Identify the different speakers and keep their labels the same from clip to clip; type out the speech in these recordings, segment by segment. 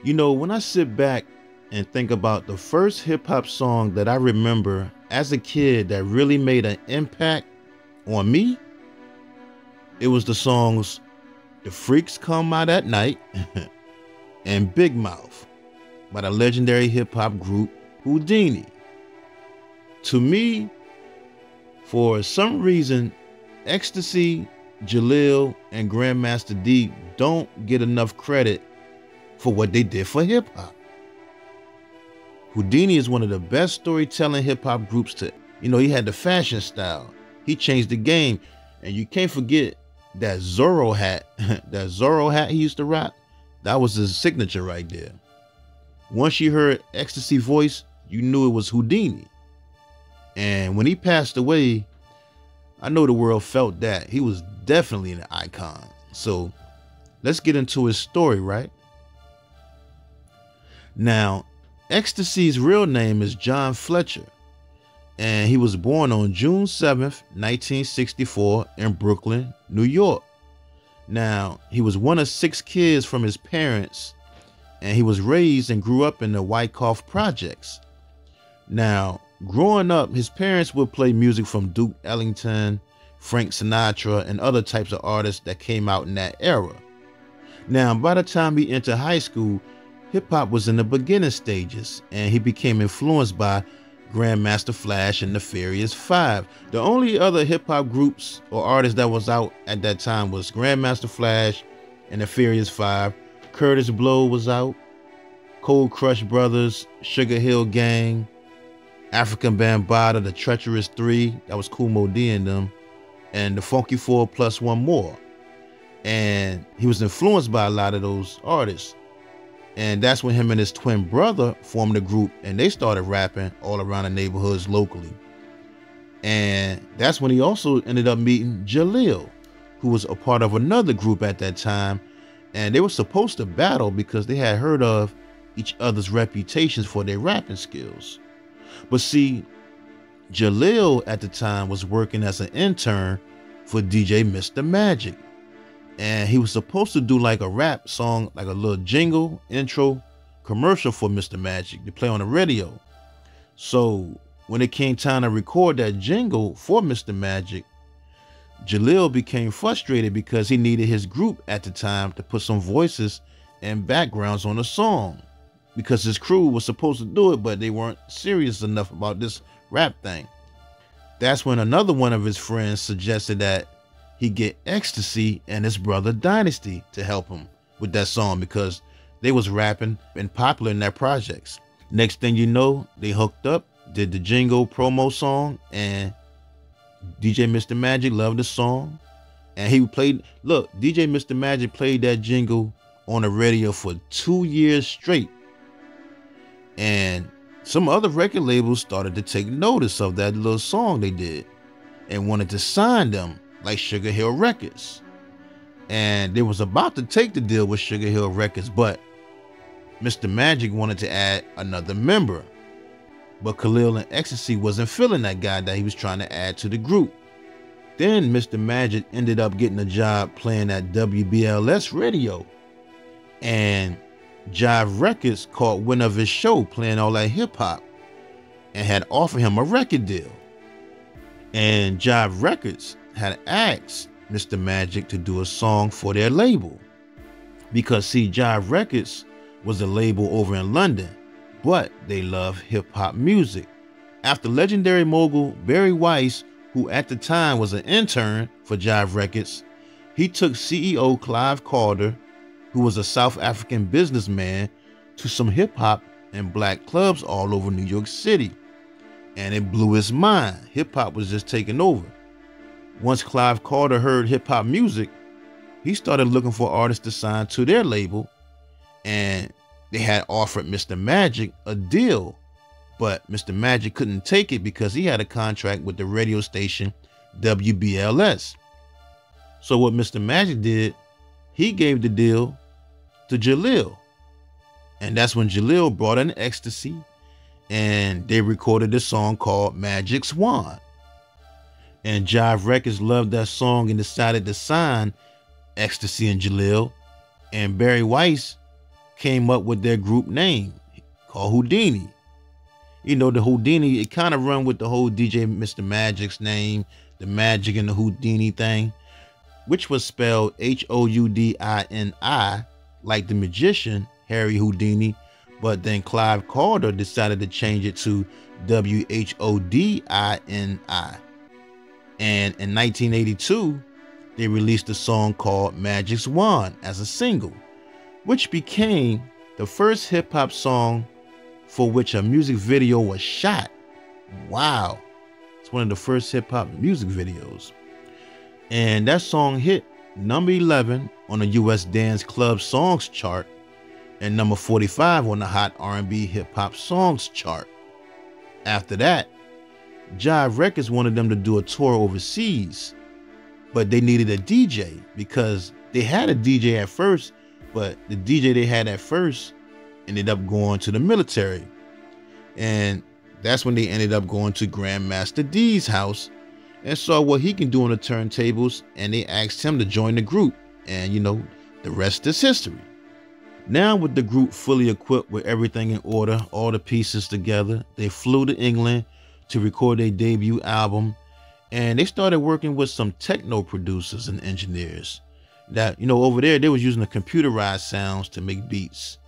Speaker 1: When I sit back and think about the first hip hop song that I remember as a kid that really made an impact on me, it was the songs The Freaks Come Out at Night and Big Mouth by the legendary hip hop group Houdini. To me, for some reason, Ecstasy, Jalil, and Grandmaster D don't get enough credit for what they did for hip hop. Whodini is one of the best storytelling hip hop groups to, he had the fashion style. He changed the game. And you can't forget that Zorro hat, that Zorro hat he used to rock. That was his signature right there. Once you heard Ecstasy voice, you knew it was Whodini. And when he passed away, I know the world felt that. He was definitely an icon. So let's get into his story, right? Now, Ecstasy's real name is John Fletcher, and he was born on June 7th, 1964 in Brooklyn, New York. Now, he was one of 6 kids from his parents, and he was raised and grew up in the Wyckoff Projects. Now, growing up, his parents would play music from Duke Ellington, Frank Sinatra, and other types of artists that came out in that era. Now, by the time he entered high school, hip-hop was in the beginning stages, and he became influenced by Grandmaster Flash and Nefarious Five. The only other hip-hop groups or artists that was out at that time was Grandmaster Flash and Nefarious Five. Curtis Blow was out, Cold Crush Brothers, Sugar Hill Gang, African Bambaataa, The Treacherous Three, that was Kool Moe Dee and them, and the Funky Four plus one more. And he was influenced by a lot of those artists. And that's when him and his twin brother formed a group, and they started rapping all around the neighborhoods locally. And that's when he also ended up meeting Jalil, who was a part of another group at that time. And they were supposed to battle because they had heard of each other's reputations for their rapping skills. But see, Jalil at the time was working as an intern for DJ Mr. Magic. And he was supposed to do like a rap song, like a little jingle, intro, commercial for Mr. Magic to play on the radio. So when it came time to record that jingle for Mr. Magic, Jalil became frustrated because he needed his group at the time to put some voices and backgrounds on the song, because his crew was supposed to do it, but they weren't serious enough about this rap thing. That's when another one of his friends suggested that he get Ecstasy and his brother Dynasty to help him with that song, because they was rapping and popular in their projects. Next thing you know, they hooked up, did the jingle promo song, and DJ Mr. Magic loved the song. And he played, look, DJ Mr. Magic played that jingle on the radio for 2 years straight. And some other record labels started to take notice of that little song they did and wanted to sign them, like Sugar Hill Records. And they was about to take the deal with Sugar Hill Records, but Mr. Magic wanted to add another member. But Khalil and Ecstasy wasn't feeling that guy that he was trying to add to the group. Then Mr. Magic ended up getting a job playing at WBLS radio. And Jive Records caught wind of his show playing all that hip hop and had offered him a record deal. And Jive Records had asked Mr. Magic to do a song for their label, because see, Jive Records was a label over in London, but they love hip hop music. After legendary mogul Barry Weiss, who at the time was an intern for Jive Records, he took CEO Clive Calder, who was a South African businessman, to some hip hop and black clubs all over New York City. And it blew his mind. Hip hop was just taking over. Once Clive Calder heard hip hop music, he started looking for artists to sign to their label, and they had offered Mr. Magic a deal, but Mr. Magic couldn't take it because he had a contract with the radio station WBLS. So what Mr. Magic did, he gave the deal to Jalil. And that's when Jalil brought in Ecstasy, and they recorded a song called Magic's Wand. And Jive Records loved that song and decided to sign Ecstasy and Jalil. And Barry Weiss came up with their group name called Whodini. You know, the Houdini, it kind of run with the whole DJ Mr. Magic's name, the Magic and the Houdini thing, which was spelled Houdini, like the magician Harry Houdini, but then Clive Calder decided to change it to Whodini. And in 1982, they released a song called Magic's Wand as a single, which became the first hip-hop song for which a music video was shot. Wow. It's one of the first hip-hop music videos. And that song hit number 11 on the US Dance Club Songs chart and number 45 on the Hot R&B Hip-Hop Songs chart. After that, Jive Records wanted them to do a tour overseas, but they needed a DJ because they had a DJ at first, but the DJ they had at first ended up going to the military. And that's when they ended up going to Grandmaster D's house and saw what he can do on the turntables, and they asked him to join the group. And you know, the rest is history. Now with the group fully equipped with everything in order, all the pieces together, they flew to England to record their debut album, and they started working with some techno producers and engineers that, you know, over there they was using the computerized sounds to make beats.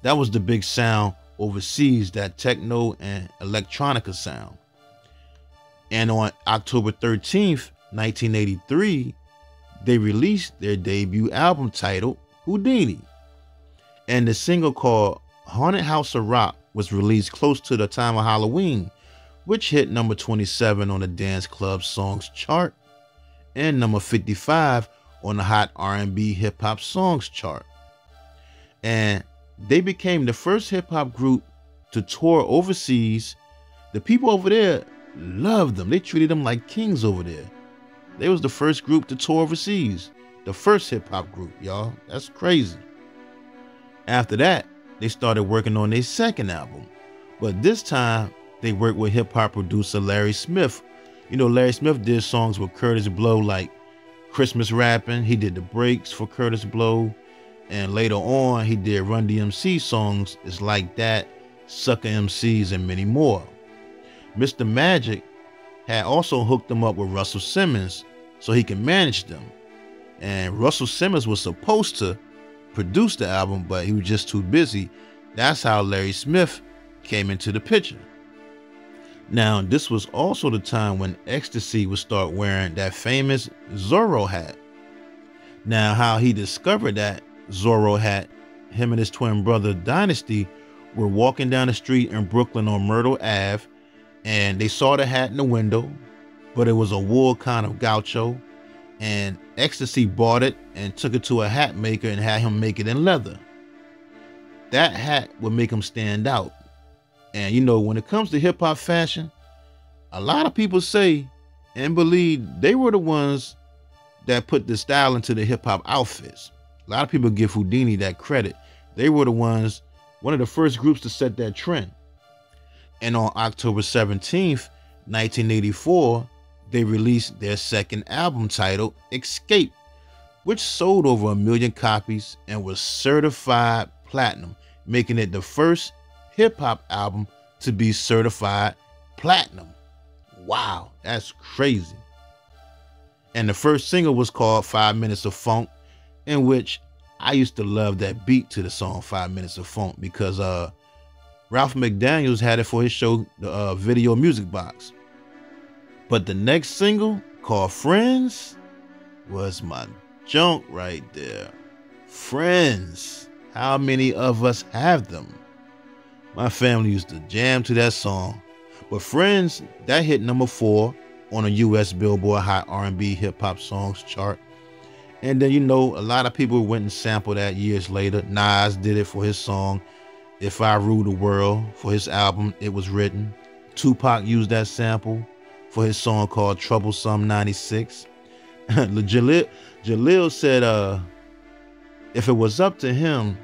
Speaker 1: That was the big sound overseas, that techno and electronica sound. And on October 13th, 1983, they released their debut album titled Whodini. And the single called Haunted House of Rock was released close to the time of Halloween, which hit number 27 on the Dance Club Songs chart and number 55 on the Hot R&B Hip Hop Songs chart. And they became the first hip hop group to tour overseas. The people over there loved them. They treated them like kings over there. They was the first group to tour overseas. The first hip hop group, y'all. That's crazy. After that, they started working on their second album. But this time, they worked with hip hop producer Larry Smith. You know, Larry Smith did songs with Kurtis Blow like Christmas Rapping. He did the breaks for Kurtis Blow. And later on, he did Run DMC songs, It's Like That, Sucker MCs, and many more. Mr. Magic had also hooked them up with Russell Simmons so he can manage them. And Russell Simmons was supposed to produce the album, but he was just too busy. That's how Larry Smith came into the picture. Now, this was also the time when Ecstasy would start wearing that famous Zorro hat. Now, how he discovered that Zorro hat, him and his twin brother Dynasty were walking down the street in Brooklyn on Myrtle Ave, and they saw the hat in the window, but it was a wool kind of gaucho, and Ecstasy bought it and took it to a hat maker and had him make it in leather. That hat would make him stand out. And you know, when it comes to hip hop fashion, a lot of people say and believe they were the ones that put the style into the hip hop outfits. A lot of people give Whodini that credit. They were the ones, one of the first groups to set that trend. And on October 17th, 1984, they released their second album titled Escape, which sold over 1 million copies and was certified platinum, making it the first hip-hop album to be certified platinum. Wow, that's crazy. And the first single was called 5 Minutes of Funk, in which I used to love that beat to the song 5 Minutes of Funk because Ralph McDaniels had it for his show, the Video Music Box. But the next single, called Friends, was my junk right there. Friends. How many of us have them? My family used to jam to that song. But Friends, that hit number 4 on a US Billboard Hot R&B Hip Hop Songs chart. And then, you know, a lot of people went and sampled that years later. Nas did it for his song If I Rule the World for his album It Was Written. Tupac used that sample for his song called Troublesome 96. Jalil said if it was up to him,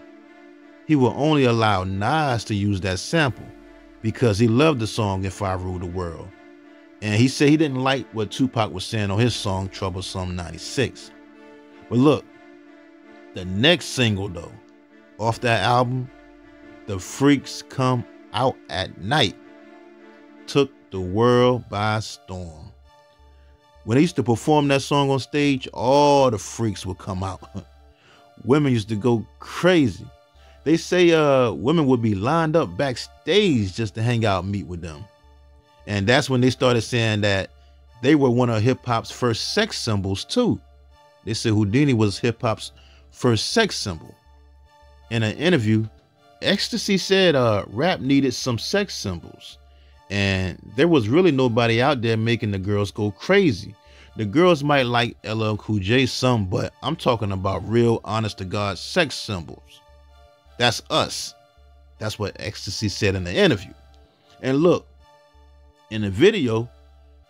Speaker 1: he would only allow Nas to use that sample because he loved the song If I Rule the World. And he said he didn't like what Tupac was saying on his song Troublesome 96. But look, the next single though, off that album, The Freaks Come Out at Night, took the world by storm. When they used to perform that song on stage, all the freaks would come out. Women used to go crazy. They say women would be lined up backstage just to hang out and meet with them. And that's when they started saying that they were one of hip-hop's first sex symbols too. They said Houdini was hip-hop's first sex symbol. In an interview, Ecstasy said rap needed some sex symbols. And there was really nobody out there making the girls go crazy. The girls might like LL Cool J some, but I'm talking about real, honest to God sex symbols. That's us. That's what Ecstasy said in the interview. And look, in the video,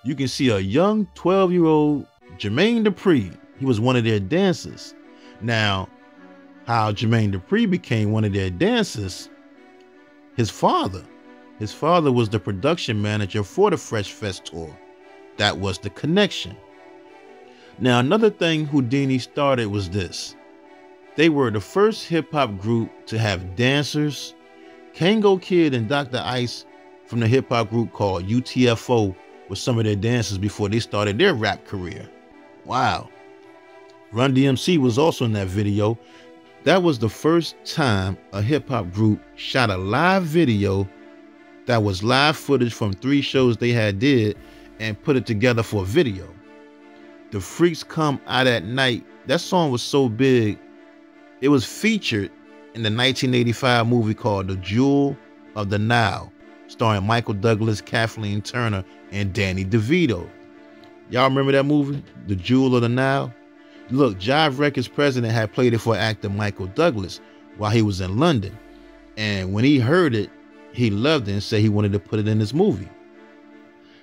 Speaker 1: you can see a young 12-year-old Jermaine Dupri. He was one of their dancers. Now, how Jermaine Dupri became one of their dancers, his father was the production manager for the Fresh Fest tour. That was the connection. Now, another thing Whodini started was this. They were the first hip-hop group to have dancers. Kango Kid and Dr. Ice from the hip-hop group called UTFO were some of their dancers before they started their rap career. Wow. Run DMC was also in that video. That was the first time a hip-hop group shot a live video that was live footage from 3 shows they had did and put it together for a video. The Freaks Come Out at Night, that song was so big, it was featured in the 1985 movie called The Jewel of the Nile, starring Michael Douglas, Kathleen Turner, and Danny DeVito. Y'all remember that movie, The Jewel of the Nile? Look, Jive Records president had played it for actor Michael Douglas while he was in London. And when he heard it, he loved it and said he wanted to put it in his movie.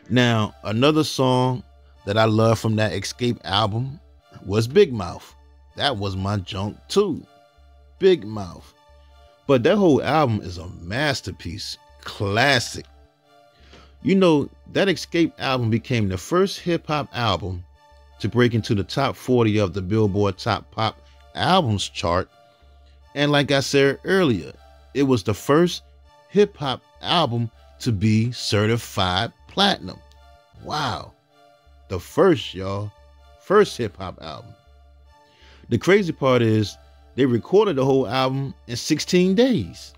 Speaker 1: Now, another song that I love from that Escape album was Big Mouth. That was my junk too. Big Mouth. But that whole album is a masterpiece. Classic. You know, that Escape album became the first hip-hop album to break into the top 40 of the Billboard Top Pop Albums chart. And like I said earlier, it was the first hip-hop album to be certified platinum. Wow. The first, y'all. First hip-hop album. The crazy part is they recorded the whole album in 16 days.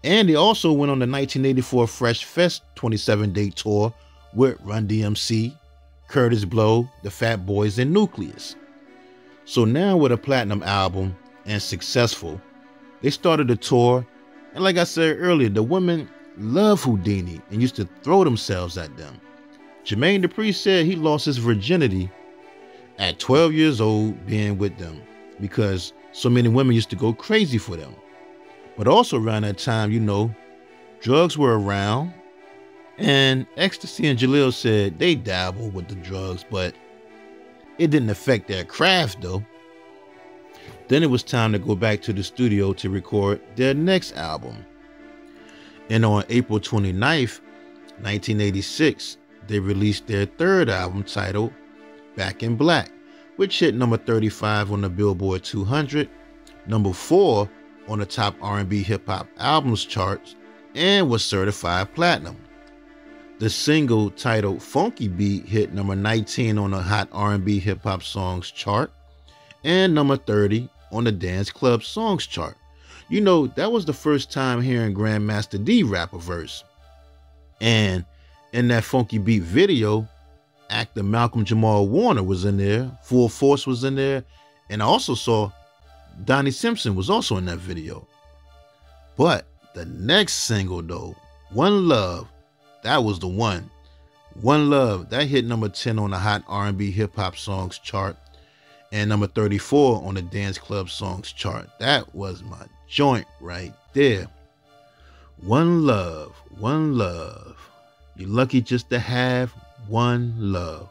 Speaker 1: And they also went on the 1984 Fresh Fest 27-day tour with Run DMC, Curtis Blow, the Fat Boys, and Nucleus. So now with a platinum album and successful, they started a tour. And like I said earlier, the women love Houdini and used to throw themselves at them. Jermaine Dupri said he lost his virginity at 12 years old being with them because so many women used to go crazy for them. But also around that time, you know, drugs were around, and Ecstasy and Jaleel said they dabbled with the drugs, but it didn't affect their craft though. Then it was time to go back to the studio to record their next album. And on April 29th, 1986, they released their third album titled Back in Black, which hit number 35 on the Billboard 200, number 4 on the top R&B hip-hop albums charts, and was certified platinum. The single titled Funky Beat hit number 19 on the Hot R&B Hip-Hop Songs chart and number 30 on the Dance Club Songs chart. You know, that was the first time hearing Grandmaster D rap a verse. And in that Funky Beat video, actor Malcolm Jamal Warner was in there, Full Force was in there, and I also saw Donnie Simpson was also in that video. But the next single though, One Love, that was the one. One Love, that hit number 10 on the Hot R&B Hip Hop Songs chart and number 34 on the Dance Club Songs chart. That was my joint right there. One love, one love. You're lucky just to have one love.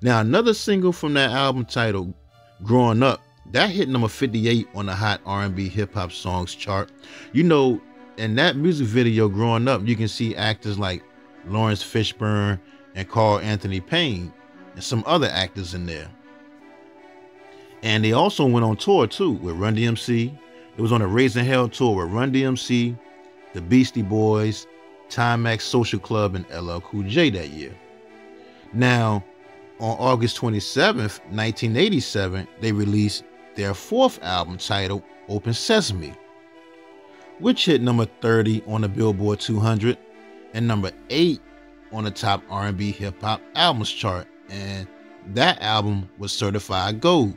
Speaker 1: Now, another single from that album titled Growing Up, that hit number 58 on the Hot R&B Hip Hop Songs chart. You know, in that music video, Growing Up, you can see actors like Lawrence Fishburne and Carl Anthony Payne and some other actors in there. And they also went on tour too with Run DMC, It was on a Raising Hell tour with Run DMC, the Beastie Boys, Timex Social Club, and LL Cool J that year. Now, on August 27th, 1987, they released their fourth album titled Open Sesame, which hit number 30 on the Billboard 200 and number 8 on the top R&B hip hop albums chart, and that album was certified gold.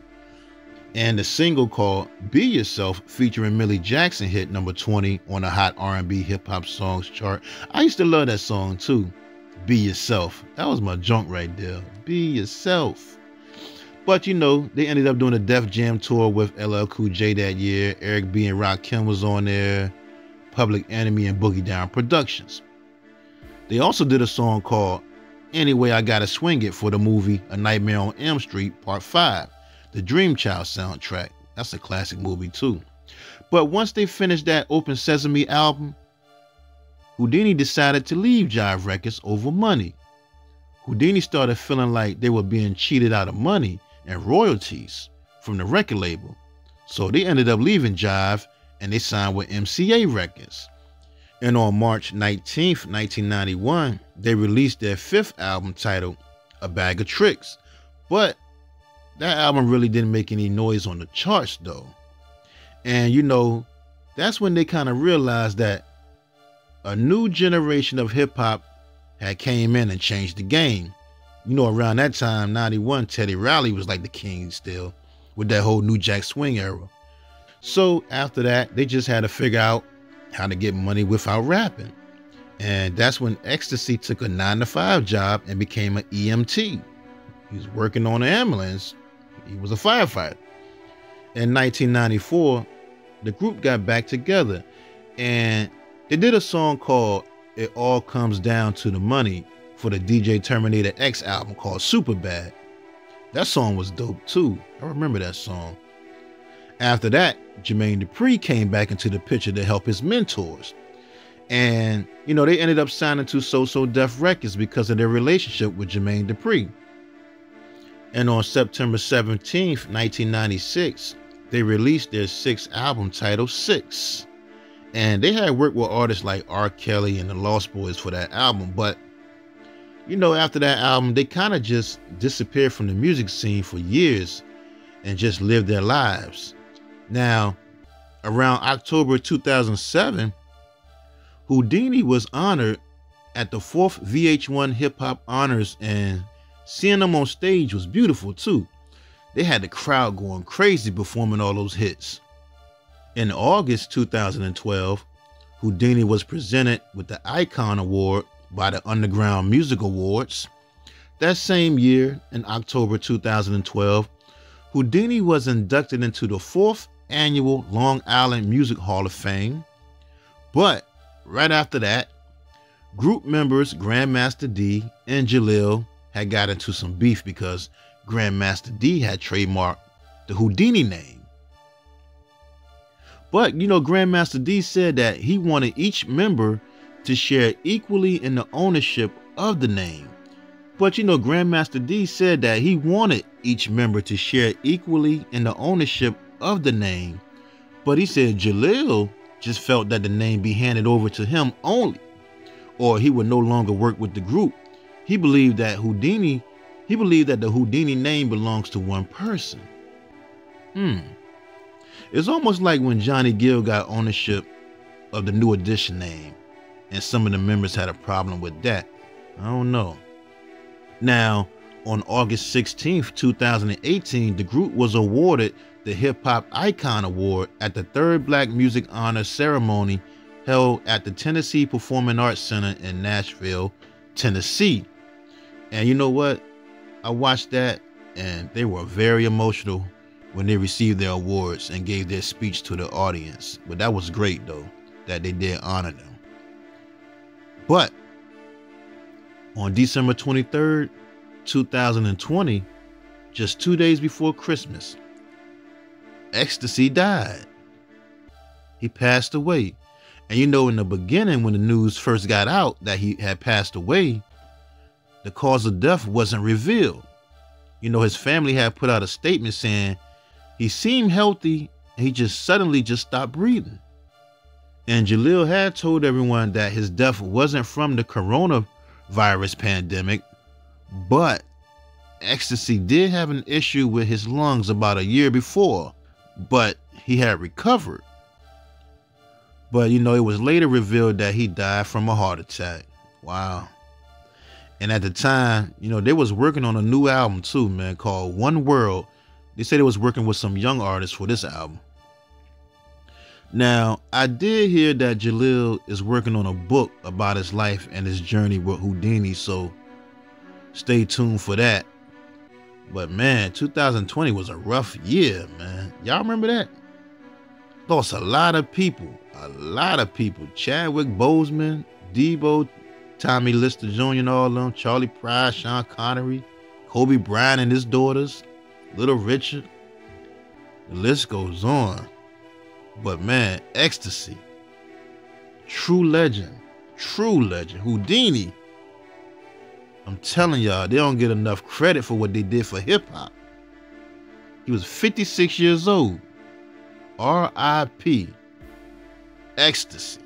Speaker 1: And the single called Be Yourself featuring Millie Jackson hit number 20 on the hot R&B hip hop songs chart. I used to love that song too. Be Yourself. That was my junk right there. Be Yourself. But you know, they ended up doing a Def Jam tour with LL Cool J that year. Eric B and Rakim was on there. Public Enemy and Boogie Down Productions. They also did a song called Anyway I Gotta Swing It for the movie A Nightmare on Elm Street Part 5. The Dream Child soundtrack. That's a classic movie too. But once they finished that Open Sesame album, Whodini decided to leave Jive Records over money. Whodini started feeling like they were being cheated out of money and royalties from the record label. So they ended up leaving Jive and they signed with MCA Records. And on March 19th, 1991, they released their fifth album titled A Bag of Tricks. But that album really didn't make any noise on the charts though. And you know, that's when they kind of realized that a new generation of hip hop had came in and changed the game. You know, around that time, 91, Teddy Riley was like the king still with that whole New Jack Swing era. So after that, they just had to figure out how to get money without rapping. And that's when Ecstasy took a 9-to-5 job and became an EMT. He was working on an ambulance. He was a firefighter. In 1994, the group got back together and they did a song called It All Comes Down to the Money for the DJ Terminator X album called Superbad. That song was dope too. I remember that song. After that, Jermaine Dupri came back into the picture to help his mentors. And, you know, they ended up signing to So Def Records because of their relationship with Jermaine Dupri. And on September 17th, 1996, they released their sixth album titled Six. And they had worked with artists like R. Kelly and the Lost Boys for that album. But, you know, after that album, they kind of just disappeared from the music scene for years and just lived their lives. Now, around October 2007, Whodini was honored at the 4th VH1 Hip Hop Honors, and seeing them on stage was beautiful too. They had the crowd going crazy performing all those hits. In August 2012, Whodini was presented with the Icon Award by the Underground Music Awards. That same year, in October 2012, Whodini was inducted into the 4th Annual Long Island Music Hall of Fame. But right after that, group members Grandmaster D and Jalil had got into some beef because Grandmaster D had trademarked the Whodini name. But, you know, Grandmaster D said that he wanted each member to share equally in the ownership of the name. But, you know, Grandmaster D said that he wanted each member to share equally in the ownership of the name. But he said Jalil just felt that the name be handed over to him only, or he would no longer work with the group. He believed that the Whodini name belongs to one person. It's almost like when Johnny Gill got ownership of the New Edition name, and some of the members had a problem with that. I don't know. Now, on August 16th, 2018, the group was awarded the Hip Hop Icon Award at the 3rd Black Music Honors Ceremony held at the Tennessee Performing Arts Center in Nashville, Tennessee. And you know what? I watched that and they were very emotional when they received their awards and gave their speech to the audience. But that was great though, that they did honor them. But on December 23rd, 2020, just 2 days before Christmas, Ecstasy died. He passed away. And you know, in the beginning, when the news first got out that he had passed away, the cause of death wasn't revealed. You know, his family had put out a statement saying he seemed healthy he just suddenly just stopped breathing. And Jalil had told everyone that his death wasn't from the coronavirus pandemic, but Ecstasy did have an issue with his lungs about a year before, but he had recovered. But it was later revealed that he died from a heart attack. Wow. And at the time, they was working on a new album too, man, called One World. They said they was working with some young artists for this album. Now, I did hear that Jalil is working on a book about his life and his journey with Houdini, so stay tuned for that. But man, 2020 was a rough year, man. Y'all remember that? Lost a lot of people. Chadwick Boseman, Debo, Tommy Lister Jr. and all of them, Charlie Pride, Sean Connery, Kobe Bryant and his daughters, Little Richard. The list goes on. But man, Ecstasy, true legend, Whodini. I'm telling y'all, they don't get enough credit for what they did for hip hop. He was 56 years old. R.I.P. Ecstasy.